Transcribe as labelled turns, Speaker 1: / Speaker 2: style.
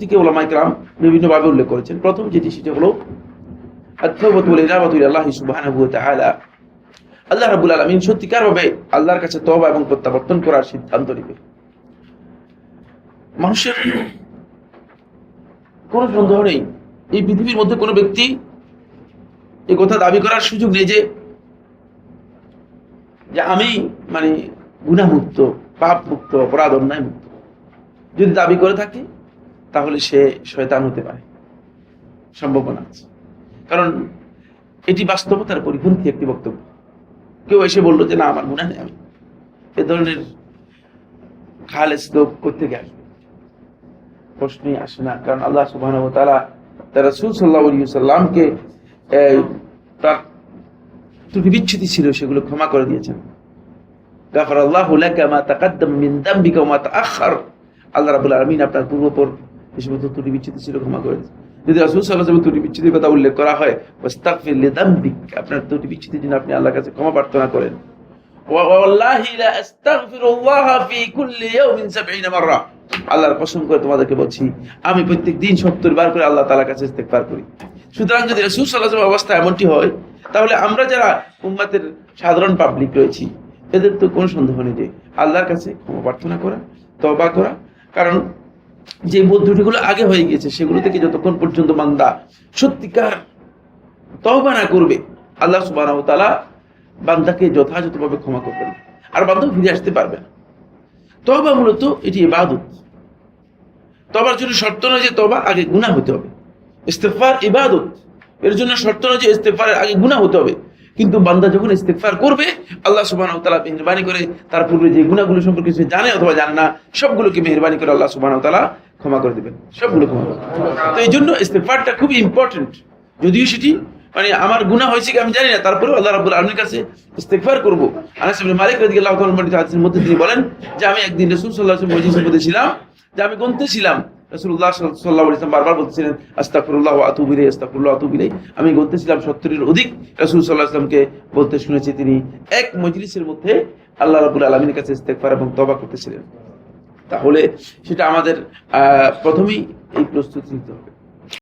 Speaker 1: থেকে ওলামায়ে কেরাম বিভিন্নভাবে উল্লেখ করেছেন। প্রথম যেটি সেটা হলো আত-তাওবাতু ওয়াল ইনাবাতু ইলাল্লাহি সুবহানাহু ওয়া তাআলা। আল্লাহ রাব্বুল আলামিন সত্যিকারভাবে আল্লাহর কাছে তওবা এবং প্রত্যাবর্তন করার সিদ্ধান্ত নেবে। মানুষের কোনো সন্দেহ নেই, এই পৃথিবীর মধ্যে কোনো ব্যক্তি এই কথা দাবি করার সুযোগ নেই যে আমি গুনাহমুক্ত, পাপ মুক্ত, অপরাধ অন্যায় মুক্ত। যদি দাবি করে থাকে তাহলে সে শয়তান হতে পারে, সম্ভাবনা আছে। কারণ এটি বাস্তবতার পরিপন্থী একটি বক্তব্য। কেউ এসে বললো যে না আমার গুনাহ নেই, আমি এ ধরনের খালেস লোক কোত্থেকে আসবে, প্রশ্নই আসে না। কারণ আল্লাহ সুবহানাহু ওয়া তাআলা তার রাসূল সাল্লাল্লাহু আলাইহি ওয়াসাল্লামকে তার ত্রুটি বিচ্ছুতি ছিল সেগুলো ক্ষমা করে দিয়েছেন। গাফারাল্লাহু লাকা মা তাকাদ্দাম মিন যামবিকা ওয়া মা তাআখার। আল্লাহ রাব্বুল আলামিন আপনার পূর্বপর যে সমস্ত ত্রুটি বিচ্ছুতি ছিল ক্ষমা করে দিয়েছেন। যদি রাসূল সাল্লাল্লাহু আলাইহি ওয়াসাল্লাম ত্রুটি বিচ্ছুতির কথা উল্লেখ করা হয়, ওয়াস্তাগফির লিযামবিক, আপনার ত্রুটি বিচ্ছুতির জন্য আপনি আল্লাহর কাছে ক্ষমা প্রার্থনা করেন। ওয়া ওয়াল্লাহি লা আস্তাগফিরুল্লাহ ফি কুল্লি ইয়াউমিন 70 মাররা, আল্লাহর কসম করে তোমাদেরকে বলছি আমি প্রত্যেক দিন 70 বার করে আল্লাহ তাআলার কাছে ইস্তেগফার করি। সুতরাং যদি রাসূল সাল্লাল্লাহু আলাইহি ওয়াসাল্লাম অবস্থা এমনটি হয়, তাহলে আমরা যারা উম্মতের সাধারণ পাবলিক রয়েছি এদের তো কোনো সন্দেহ নেই যে আল্লাহর কাছে ক্ষমা প্রার্থনা করা, তওবা করা। কারণ যে পদ্ধতিগুলো আগে হয়ে গিয়েছে সেগুলো থেকে যতক্ষণ পর্যন্ত বান্দা সত্যিকার তওবা না করবে, আল্লাহ সুবহানাহু ওয়া তাআলা বান্দাকে যথাযথভাবে ক্ষমা করবেন না, আর বান্দা ফিরে আসতে পারবে না। তওবা মূলত এটি ইবাদত। তওবার জন্য শর্ত নয় যে তওবা আগে গুনাহ হতে হবে। ইস্তিগফার ইবাদত, এর জন্য শর্ত নয় যে ইস্তিগফারের আগে গুনাহ হতে হবে। কিন্তু বান্দা যখন ইস্তিগফার করবে, আল্লাহ সুবহানাহু ওয়া তাআলা মেহেরবানি করে তার পূর্বে যে গুনাহগুলো সম্পর্কে সে জানে অথবা জানে না, সবগুলোকে মেহেরবানি করে আল্লাহ সুবহানাহু ওয়া তাআলা ক্ষমা করে দিবেন, সবগুলো ক্ষমা করে দিবেন। তো এই জন্য ইস্তিগফারটা খুবই ইম্পর্টেন্ট। যদিও সেটি আমার গুনাহ হয়েছে কি আমি জানি না, তারপরেও আল্লাহ রাব্বুল আলামিনের কাছে ইস্তিগফার করব। আনাস ইবনে মালিক রাদিয়াল্লাহু তাআলা হাদিসের মধ্যে তিনি বলেন যে আমি একদিন রাসূল সাল্লাল্লাহু আলাইহি ওয়াসাল্লাম মজলিসের মধ্যে ছিলাম, যে আমি গুনতেছিলাম, রাসূলুল্লাহ সাল্লাল্লাহু আলাইহি ওয়াসাল্লাম বারবার বলতেছিলেন আস্তাগফিরুল্লাহ ওয়া আতুবু ইলাইহি, আস্তাগফিরুল্লাহ ওয়া আতুবু ইলাইহি। আমি গুনতেছিলাম 70-এর অধিক রাসূল সাল্লাল্লাহু আলাইহি ওয়াসাল্লামকে বলতে শুনেছি তিনি এক মজলিসের মধ্যে আল্লাহ রাব্বুল আলামিনের কাছে ইস্তিগফার এবং তওবা করতেছিলেন। তাহলে সেটা আমাদের প্রথমেই এই প্রস্তুতি নিতে হবে।